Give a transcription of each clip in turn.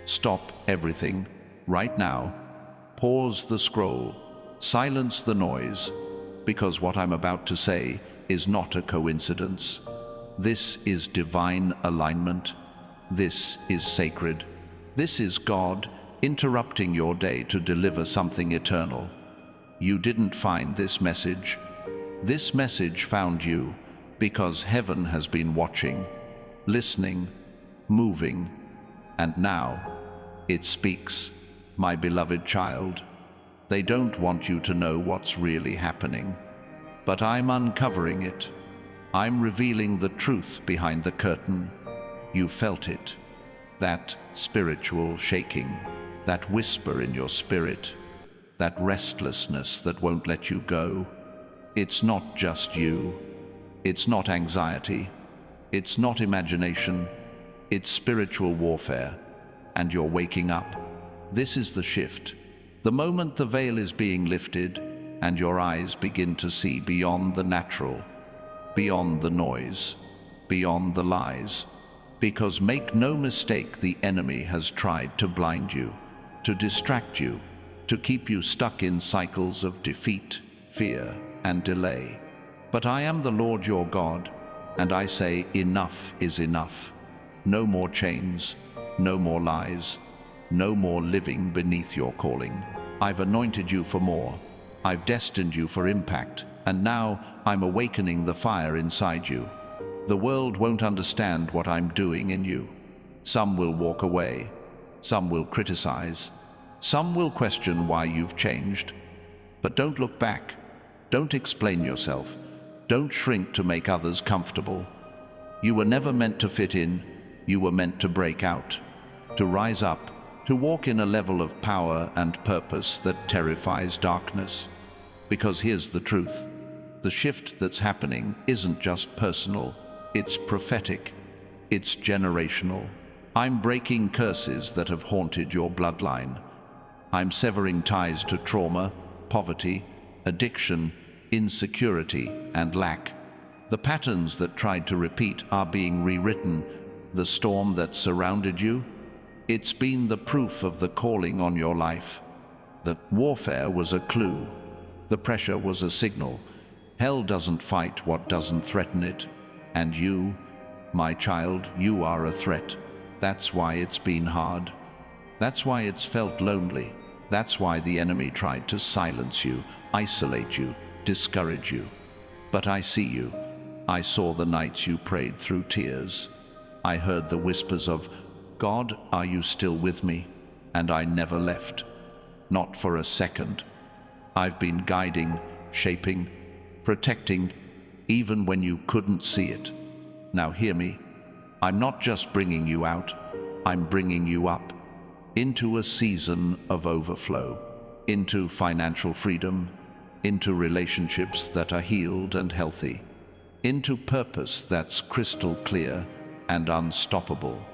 Stop everything, right now. Pause the scroll. Silence the noise, because what I'm about to say is not a coincidence. This is divine alignment. This is sacred. This is God interrupting your day to deliver something eternal. You didn't find this message. This message found you because heaven has been watching, listening, moving, and now it speaks. My beloved child, they don't want you to know what's really happening, but I'm uncovering it. I'm revealing the truth behind the curtain. You felt it, that spiritual shaking, that whisper in your spirit, that restlessness that won't let you go. It's not just you. It's not anxiety. It's not imagination. It's spiritual warfare, and you're waking up. This is the shift. The moment the veil is being lifted and your eyes begin to see beyond the natural, beyond the noise, beyond the lies. Because make no mistake, the enemy has tried to blind you, to distract you, to keep you stuck in cycles of defeat, fear, and delay. But I am the Lord your God, and I say enough is enough. No more chains, no more lies, no more living beneath your calling. I've anointed you for more. I've destined you for impact, and now I'm awakening the fire inside you. The world won't understand what I'm doing in you. Some will walk away, some will criticize, some will question why you've changed. But don't look back. Don't explain yourself. Don't shrink to make others comfortable. You were never meant to fit in. You were meant to break out, to rise up, to walk in a level of power and purpose that terrifies darkness. Because here's the truth. The shift that's happening isn't just personal. It's prophetic. It's generational. I'm breaking curses that have haunted your bloodline. I'm severing ties to trauma, poverty, addiction, insecurity, and lack. The patterns that tried to repeat are being rewritten. The storm that surrounded you, it's been the proof of the calling on your life. The warfare was a clue. The pressure was a signal. Hell doesn't fight what doesn't threaten it. And you, my child, you are a threat. That's why it's been hard. That's why it's felt lonely. That's why the enemy tried to silence you, isolate you, discourage you. But I see you. I saw the nights you prayed through tears. I heard the whispers of, God, are you still with me? And I never left. Not for a second. I've been guiding, shaping, protecting, even when you couldn't see it. Now hear me. I'm not just bringing you out, I'm bringing you up into a season of overflow, into financial freedom, into relationships that are healed and healthy, into purpose that's crystal clear and unstoppable.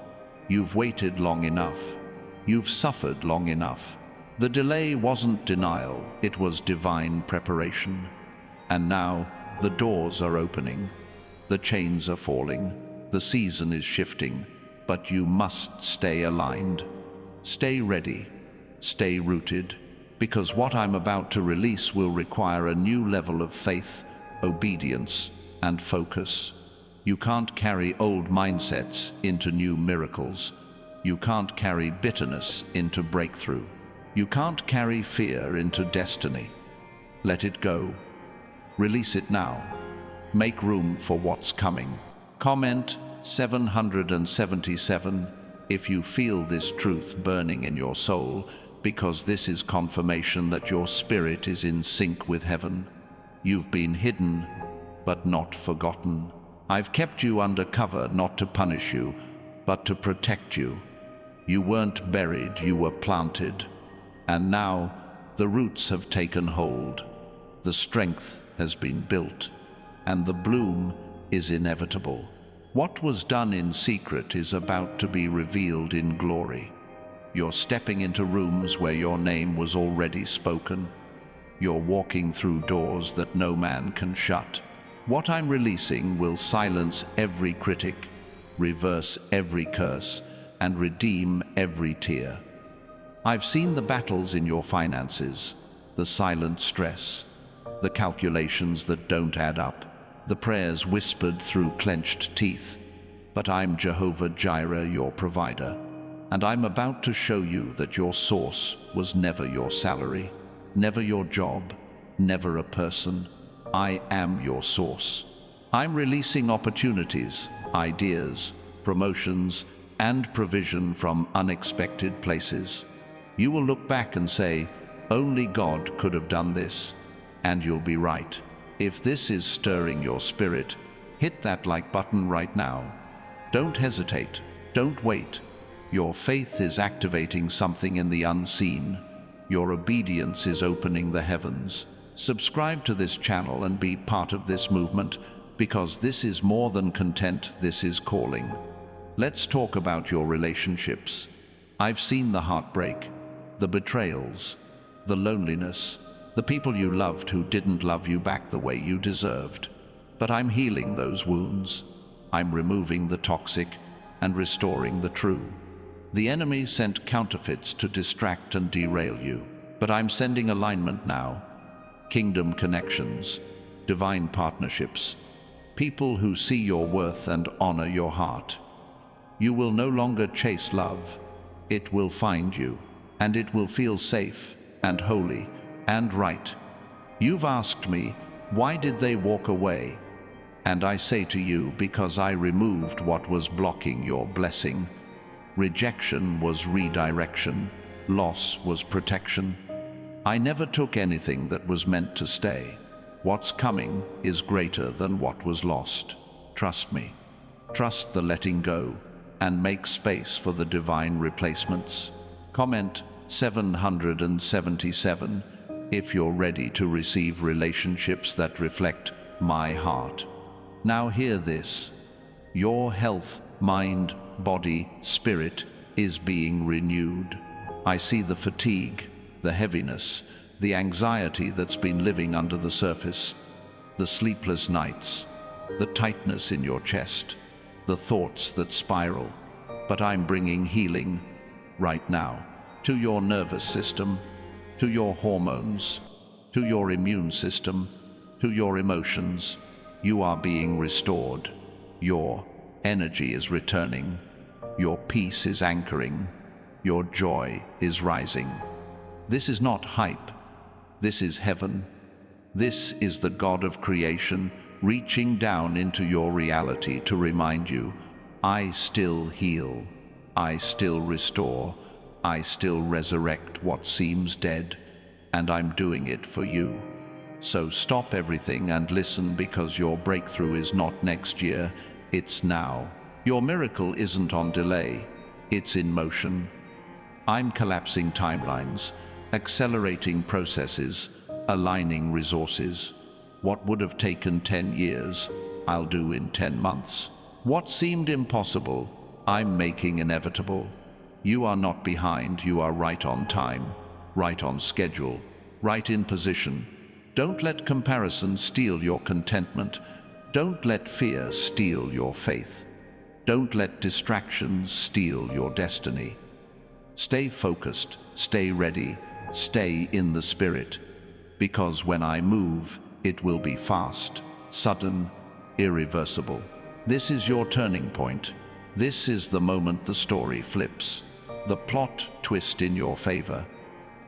You've waited long enough. You've suffered long enough. The delay wasn't denial, it was divine preparation. And now the doors are opening. The chains are falling. The season is shifting. But you must stay aligned. Stay ready. Stay rooted. Because what I'm about to release will require a new level of faith, obedience, and focus. You can't carry old mindsets into new miracles. You can't carry bitterness into breakthrough. You can't carry fear into destiny. Let it go. Release it now. Make room for what's coming. Comment 777 if you feel this truth burning in your soul, because this is confirmation that your spirit is in sync with heaven. You've been hidden, but not forgotten. I've kept you under cover not to punish you, but to protect you. You weren't buried, you were planted. And now the roots have taken hold. The strength has been built, and the bloom is inevitable. What was done in secret is about to be revealed in glory. You're stepping into rooms where your name was already spoken. You're walking through doors that no man can shut. What I'm releasing will silence every critic, reverse every curse, and redeem every tear. I've seen the battles in your finances, the silent stress, the calculations that don't add up, the prayers whispered through clenched teeth. But I'm Jehovah Jireh, your provider, and I'm about to show you that your source was never your salary, never your job, never a person. I am your source. I'm releasing opportunities, ideas, promotions, and provision from unexpected places. You will look back and say, only God could have done this, and you'll be right. If this is stirring your spirit, hit that like button right now. Don't hesitate, don't wait. Your faith is activating something in the unseen. Your obedience is opening the heavens. Subscribe to this channel and be part of this movement, because this is more than content, this is calling. Let's talk about your relationships. I've seen the heartbreak, the betrayals, the loneliness, the people you loved who didn't love you back the way you deserved. But I'm healing those wounds. I'm removing the toxic and restoring the true. The enemy sent counterfeits to distract and derail you, but I'm sending alignment now. Kingdom connections, divine partnerships, people who see your worth and honor your heart. You will no longer chase love. It will find you, and it will feel safe and holy and right. You've asked me, why did they walk away? And I say to you, because I removed what was blocking your blessing. Rejection was redirection. Loss was protection. I never took anything that was meant to stay. What's coming is greater than what was lost. Trust me. Trust the letting go and make space for the divine replacements. Comment 777 if you're ready to receive relationships that reflect my heart. Now hear this. Your health, mind, body, spirit is being renewed. I see the fatigue, the heaviness, the anxiety that's been living under the surface, the sleepless nights, the tightness in your chest, the thoughts that spiral. But I'm bringing healing right now to your nervous system, to your hormones, to your immune system, to your emotions. You are being restored. Your energy is returning. Your peace is anchoring. Your joy is rising. This is not hype. This is heaven. This is the God of creation reaching down into your reality to remind you, I still heal. I still restore. I still resurrect what seems dead, and I'm doing it for you. So stop everything and listen, because your breakthrough is not next year, it's now. Your miracle isn't on delay, it's in motion. I'm collapsing timelines, accelerating processes, aligning resources. What would have taken 10 years, I'll do in 10 months. What seemed impossible, I'm making inevitable. You are not behind, you are right on time, right on schedule, right in position. Don't let comparison steal your contentment. Don't let fear steal your faith. Don't let distractions steal your destiny. Stay focused, stay ready, stay in the spirit. Because when I move, it will be fast, sudden, irreversible. This is your turning point. This is the moment the story flips. The plot twist in your favor.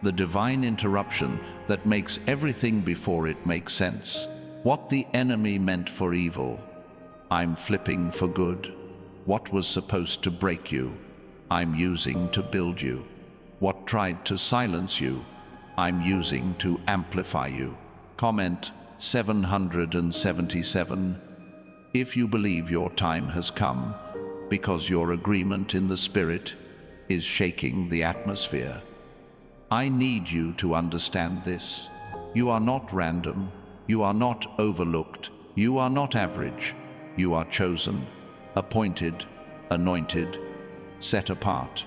The divine interruption that makes everything before it makes sense. What the enemy meant for evil, I'm flipping for good. What was supposed to break you, I'm using to build you. What tried to silence you, I'm using to amplify you. Comment 777 if you believe your time has come, because your agreement in the spirit is shaking the atmosphere. I need you to understand this. You are not random. You are not overlooked. You are not average. You are chosen, appointed, anointed, set apart.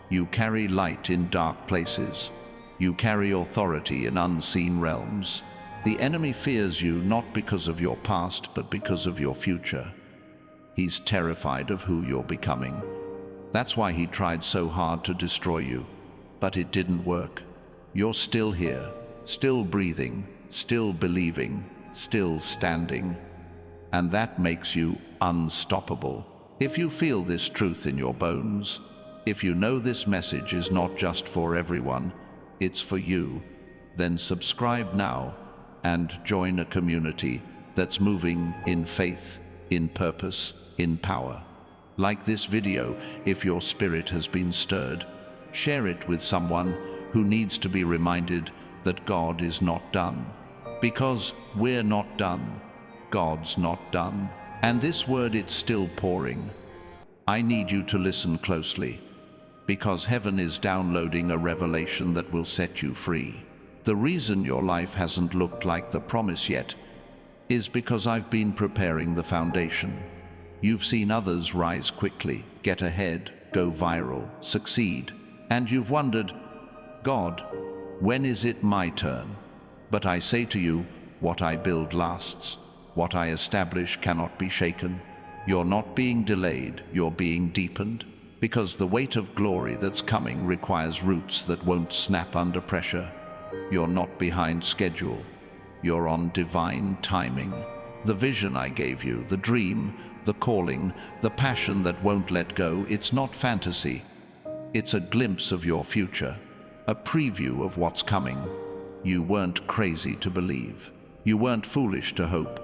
You carry light in dark places. You carry authority in unseen realms. The enemy fears you not because of your past, but because of your future. He's terrified of who you're becoming. That's why he tried so hard to destroy you. But it didn't work. You're still here, still breathing, still believing, still standing. And that makes you unstoppable. If you feel this truth in your bones, if you know this message is not just for everyone, it's for you, then subscribe now and join a community that's moving in faith, in purpose, in power. Like this video if your spirit has been stirred. Share it with someone who needs to be reminded that God is not done. Because we're not done. God's not done. And this word, it's still pouring. I need you to listen closely, because heaven is downloading a revelation that will set you free. The reason your life hasn't looked like the promise yet is because I've been preparing the foundation. You've seen others rise quickly, get ahead, go viral, succeed, and you've wondered, God, when is it my turn? But I say to you, what I build lasts. What I establish cannot be shaken. You're not being delayed, you're being deepened, because the weight of glory that's coming requires roots that won't snap under pressure. You're not behind schedule. You're on divine timing. The vision I gave you, the dream, the calling, the passion that won't let go, it's not fantasy. It's a glimpse of your future, a preview of what's coming. You weren't crazy to believe. You weren't foolish to hope.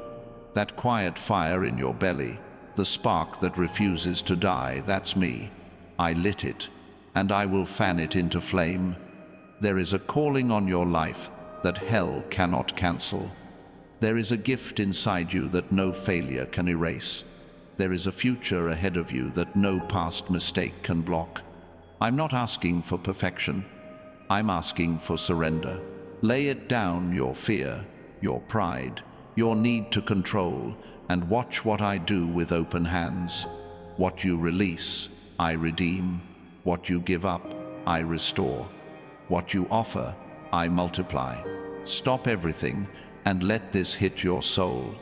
That quiet fire in your belly, the spark that refuses to die, that's me. I lit it, and I will fan it into flame. There is a calling on your life that hell cannot cancel. There is a gift inside you that no failure can erase. There is a future ahead of you that no past mistake can block. I'm not asking for perfection. I'm asking for surrender. Lay it down, your fear, your pride, your need to control, and watch what I do with open hands. What you release, I redeem. What you give up, I restore. What you offer, I multiply. Stop everything and let this hit your soul.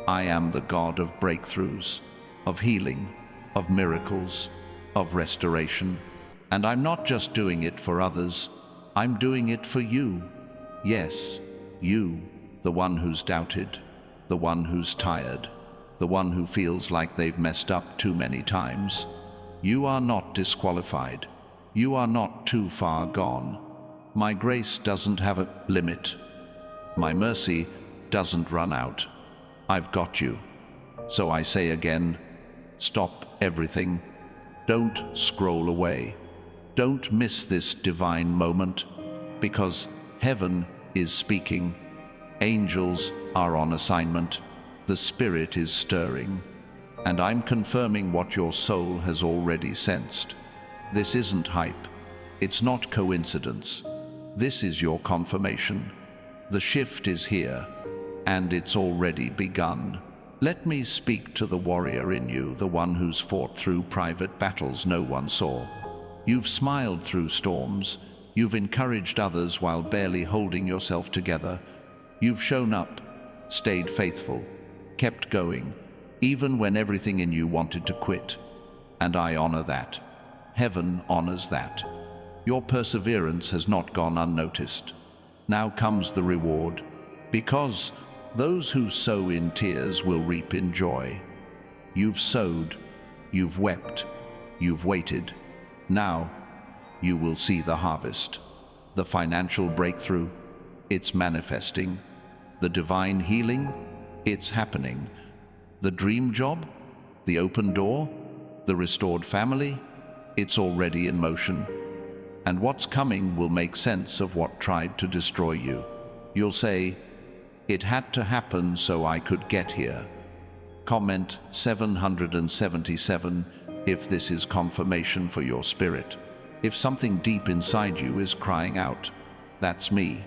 I am the God of breakthroughs, of healing, of miracles, of restoration. And I'm not just doing it for others, I'm doing it for you. Yes, you, the one who's doubted, the one who's tired, the one who feels like they've messed up too many times. You are not disqualified. You are not too far gone. My grace doesn't have a limit. My mercy doesn't run out. I've got you. So I say again, stop everything. Don't scroll away. Don't miss this divine moment, because heaven is speaking. Angels are on assignment. The Spirit is stirring. And I'm confirming what your soul has already sensed. This isn't hype. It's not coincidence. This is your confirmation. The shift is here, and it's already begun. Let me speak to the warrior in you, the one who's fought through private battles no one saw. You've smiled through storms. You've encouraged others while barely holding yourself together. You've shown up, stayed faithful, kept going, even when everything in you wanted to quit. And I honor that. Heaven honors that. Your perseverance has not gone unnoticed. Now comes the reward, because those who sow in tears will reap in joy. You've sowed, you've wept, you've waited. Now you will see the harvest. The financial breakthrough, it's manifesting. The divine healing, it's happening. The dream job, the open door, the restored family, it's already in motion. And what's coming will make sense of what tried to destroy you. You'll say, it had to happen so I could get here. Comment 777 if this is confirmation for your spirit. If something deep inside you is crying out, that's me,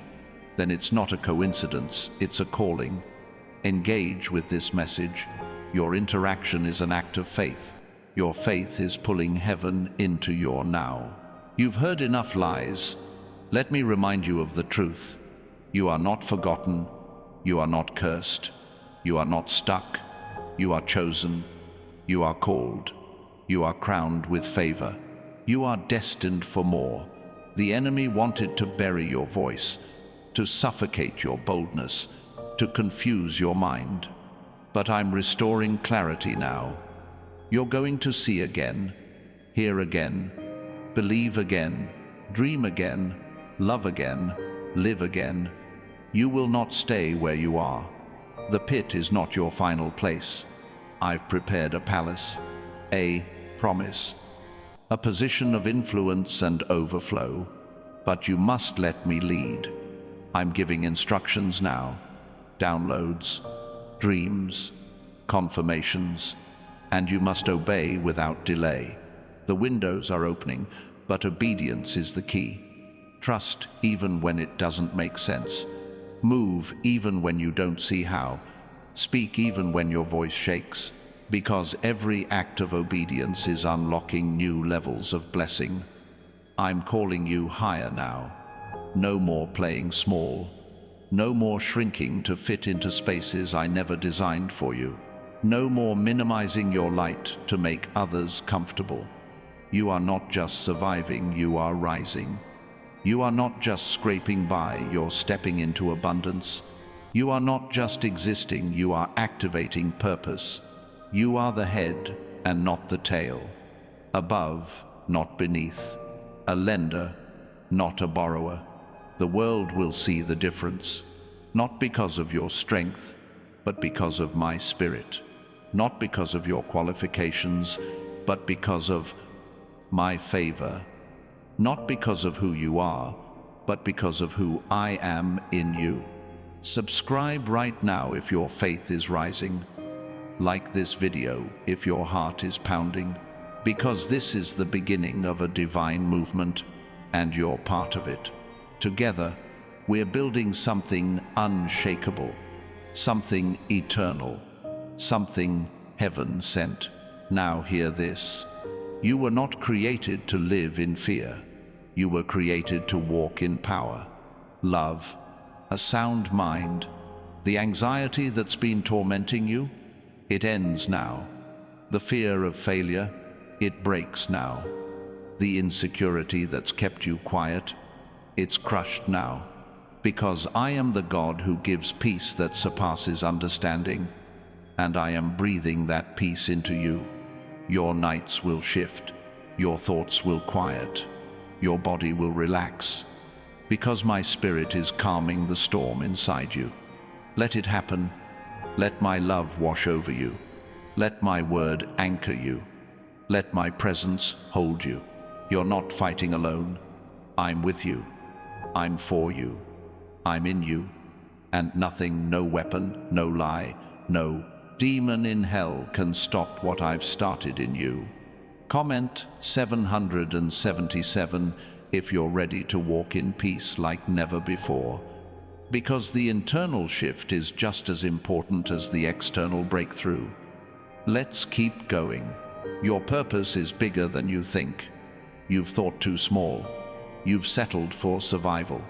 then it's not a coincidence, it's a calling. Engage with this message. Your interaction is an act of faith. Your faith is pulling heaven into your now. You've heard enough lies. Let me remind you of the truth. You are not forgotten. You are not cursed. You are not stuck. You are chosen. You are called. You are crowned with favor. You are destined for more. The enemy wanted to bury your voice, to suffocate your boldness, to confuse your mind. But I'm restoring clarity now. You're going to see again, hear again, believe again, dream again, love again, live again. You will not stay where you are. The pit is not your final place. I've prepared a palace, a promise, a position of influence and overflow. But you must let me lead. I'm giving instructions now, downloads, dreams, confirmations, and you must obey without delay. The windows are opening, but obedience is the key. Trust even when it doesn't make sense. Move even when you don't see how. Speak even when your voice shakes, because every act of obedience is unlocking new levels of blessing. I'm calling you higher now. No more playing small. No more shrinking to fit into spaces I never designed for you. No more minimizing your light to make others comfortable. You are not just surviving, you are rising. You are not just scraping by, you're stepping into abundance. You are not just existing, you are activating purpose. You are the head and not the tail. Above, not beneath. A lender, not a borrower. The world will see the difference, not because of your strength, but because of my spirit. Not because of your qualifications, but because of my favor. Not because of who you are, but because of who I am in you. Subscribe right now if your faith is rising. Like this video if your heart is pounding, because this is the beginning of a divine movement, and you're part of it. Together, we're building something unshakable, something eternal, something heaven sent. Now hear this. You were not created to live in fear. You were created to walk in power, love, a sound mind. The anxiety that's been tormenting you, it ends now. The fear of failure, it breaks now. The insecurity that's kept you quiet, it's crushed now. Because I am the God who gives peace that surpasses understanding, and I am breathing that peace into you. Your nights will shift, your thoughts will quiet, your body will relax, because my spirit is calming the storm inside you. Let it happen. Let my love wash over you. Let my word anchor you. Let my presence hold you. You're not fighting alone. I'm with you. I'm for you. I'm in you. And nothing, no weapon, no lie, no demon in hell can stop what I've started in you. Comment 777 if you're ready to walk in peace like never before. Because the internal shift is just as important as the external breakthrough. Let's keep going. Your purpose is bigger than you think. You've thought too small. You've settled for survival.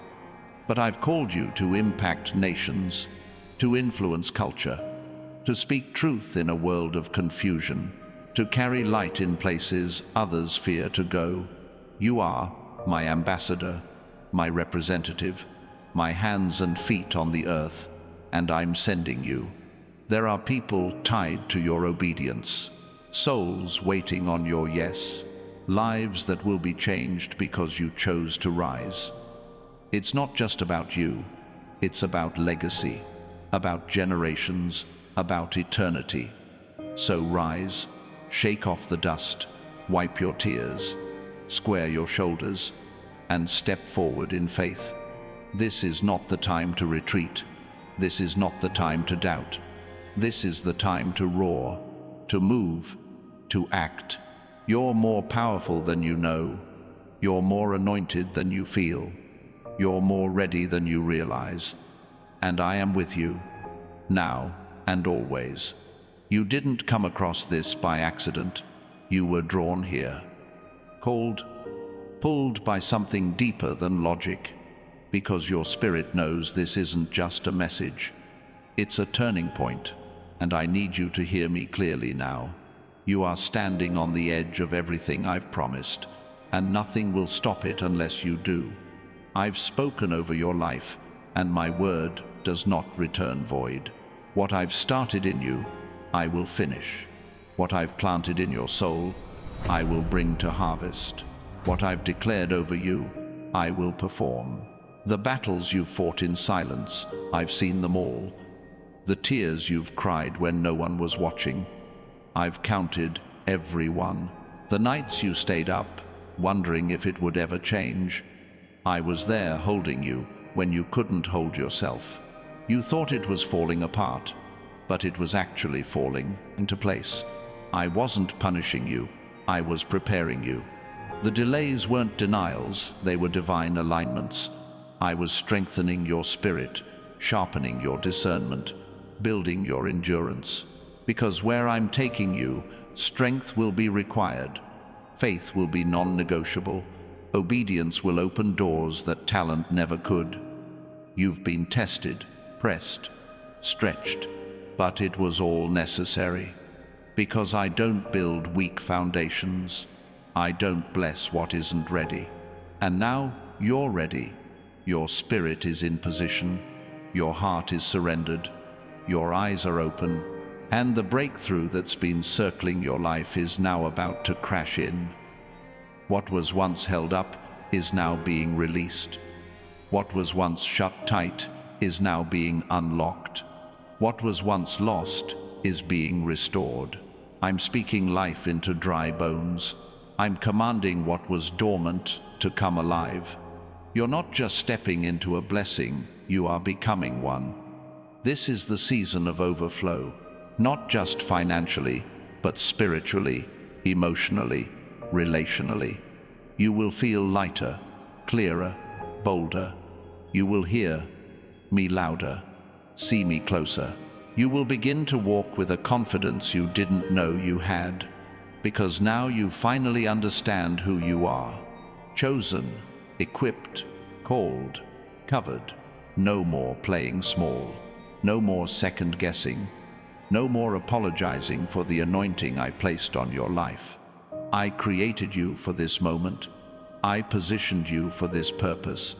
But I've called you to impact nations, to influence culture, to speak truth in a world of confusion, to carry light in places others fear to go. You are my ambassador, my representative, my hands and feet on the earth, and I'm sending you. There are people tied to your obedience, souls waiting on your yes, lives that will be changed because you chose to rise. It's not just about you, it's about legacy, about generations, about eternity. So rise, shake off the dust, wipe your tears, square your shoulders, and step forward in faith. This is not the time to retreat. This is not the time to doubt. This is the time to roar, to move, to act. You're more powerful than you know. You're more anointed than you feel. You're more ready than you realize. And I am with you, now and always. You didn't come across this by accident. You were drawn here, called, pulled by something deeper than logic, because your spirit knows this isn't just a message. It's a turning point, and I need you to hear me clearly now. You are standing on the edge of everything I've promised, and nothing will stop it unless you do. I've spoken over your life, and my word does not return void. What I've started in you, I will finish. What I've planted in your soul, I will bring to harvest. What I've declared over you, I will perform. The battles you've fought in silence, I've seen them all. The tears you've cried when no one was watching, I've counted every one. The nights you stayed up, wondering if it would ever change, I was there holding you when you couldn't hold yourself. You thought it was falling apart, but it was actually falling into place. I wasn't punishing you, I was preparing you. The delays weren't denials, they were divine alignments. I was strengthening your spirit, sharpening your discernment, building your endurance. Because where I'm taking you, strength will be required. Faith will be non-negotiable. Obedience will open doors that talent never could. You've been tested, pressed, stretched, but it was all necessary. Because I don't build weak foundations. I don't bless what isn't ready. And now you're ready. Your spirit is in position. Your heart is surrendered. Your eyes are open. And the breakthrough that's been circling your life is now about to crash in. What was once held up is now being released. What was once shut tight is now being unlocked. What was once lost is being restored. I'm speaking life into dry bones. I'm commanding what was dormant to come alive. You're not just stepping into a blessing, you are becoming one. This is the season of overflow. Not just financially, but spiritually, emotionally, relationally. You will feel lighter, clearer, bolder. You will hear me louder, see me closer. You will begin to walk with a confidence you didn't know you had, because now you finally understand who you are. Chosen, equipped, called, covered. No more playing small. No more second guessing. No more apologizing for the anointing I placed on your life. I created you for this moment. I positioned you for this purpose,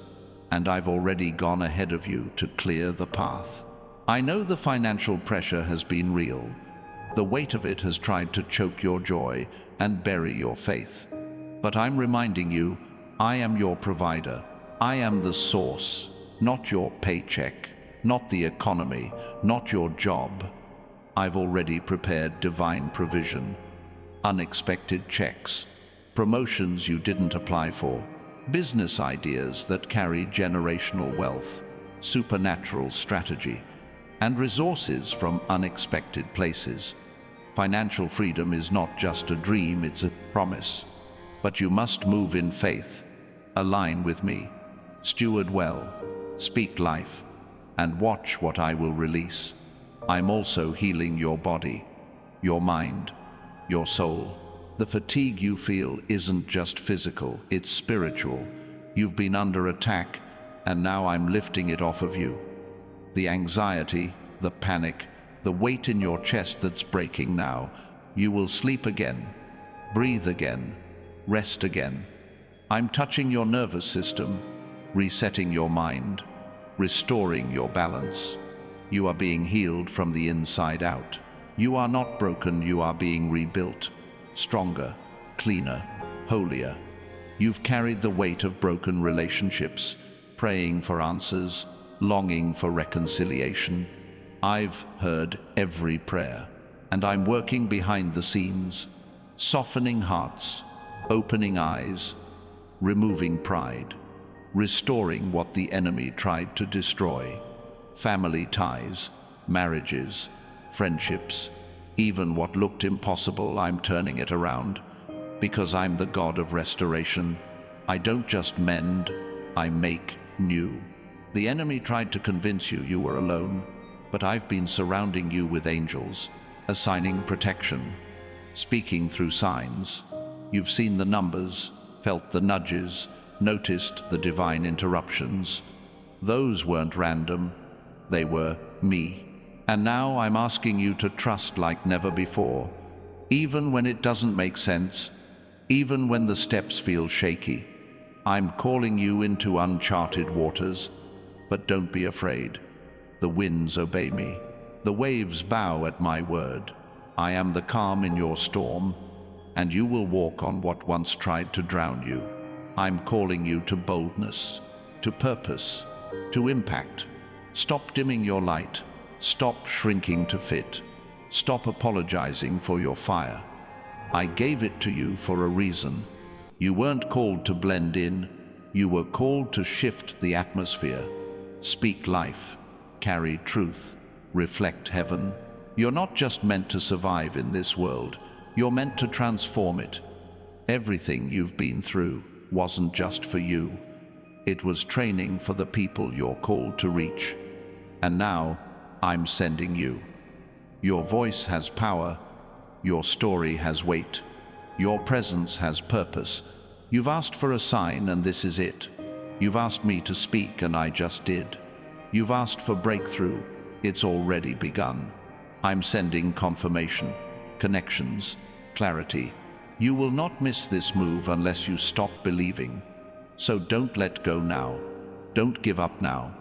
and I've already gone ahead of you to clear the path. I know the financial pressure has been real. The weight of it has tried to choke your joy and bury your faith. But I'm reminding you, I am your provider. I am the source, not your paycheck, not the economy, not your job. I've already prepared divine provision, unexpected checks, promotions you didn't apply for, business ideas that carry generational wealth, supernatural strategy, and resources from unexpected places. Financial freedom is not just a dream, it's a promise. But you must move in faith, align with me, steward well, speak life, and watch what I will release. I'm also healing your body, your mind, your soul. The fatigue you feel isn't just physical, it's spiritual. You've been under attack, and now I'm lifting it off of you. The anxiety, the panic, the weight in your chest that's breaking now. You will sleep again, breathe again, rest again. I'm touching your nervous system, resetting your mind, restoring your balance. You are being healed from the inside out. You are not broken, you are being rebuilt, stronger, cleaner, holier. You've carried the weight of broken relationships, praying for answers, longing for reconciliation. I've heard every prayer, and I'm working behind the scenes, softening hearts, opening eyes, removing pride, restoring what the enemy tried to destroy. Family ties, marriages, friendships, even what looked impossible, I'm turning it around. Because I'm the God of restoration. I don't just mend, I make new. The enemy tried to convince you you were alone, but I've been surrounding you with angels, assigning protection, speaking through signs. You've seen the numbers, felt the nudges, noticed the divine interruptions. Those weren't random, they were me. And now I'm asking you to trust like never before. Even when it doesn't make sense, even when the steps feel shaky, I'm calling you into uncharted waters. But don't be afraid. The winds obey me. The waves bow at my word. I am the calm in your storm, and you will walk on what once tried to drown you. I'm calling you to boldness, to purpose, to impact. Stop dimming your light. Stop shrinking to fit. Stop apologizing for your fire. I gave it to you for a reason. You weren't called to blend in. You were called to shift the atmosphere. Speak life, carry truth, reflect heaven. You're not just meant to survive in this world. You're meant to transform it. Everything you've been through wasn't just for you. It was training for the people you're called to reach. And now, I'm sending you. Your voice has power. Your story has weight. Your presence has purpose. You've asked for a sign, and this is it. You've asked me to speak, and I just did. You've asked for breakthrough. It's already begun. I'm sending confirmation, connections, clarity. You will not miss this move unless you stop believing. So don't let go now. Don't give up now.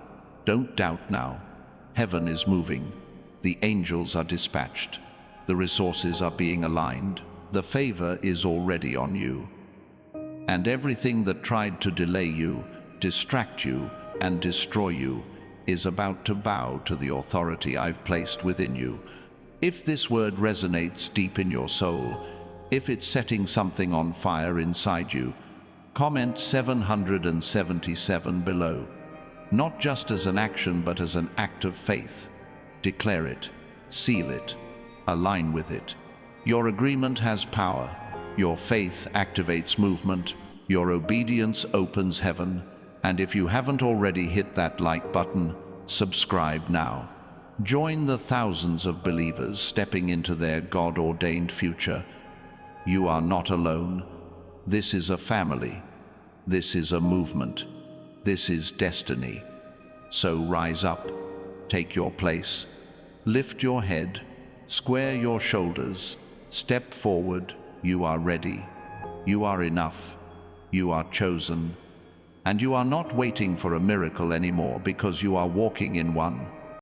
Don't doubt now. Heaven is moving. The angels are dispatched. The resources are being aligned. The favor is already on you. And everything that tried to delay you, distract you, and destroy you is about to bow to the authority I've placed within you. If this word resonates deep in your soul, if it's setting something on fire inside you, comment 777 below. Not just as an action, but as an act of faith. Declare it, seal it, align with it. Your agreement has power. Your faith activates movement. Your obedience opens heaven. And if you haven't already hit that like button, subscribe now. Join the thousands of believers stepping into their God-ordained future. You are not alone. This is a family. This is a movement. This is destiny. So rise up, take your place, lift your head, square your shoulders, step forward. You are ready. You are enough. You are chosen. And you are not waiting for a miracle anymore, because you are walking in one.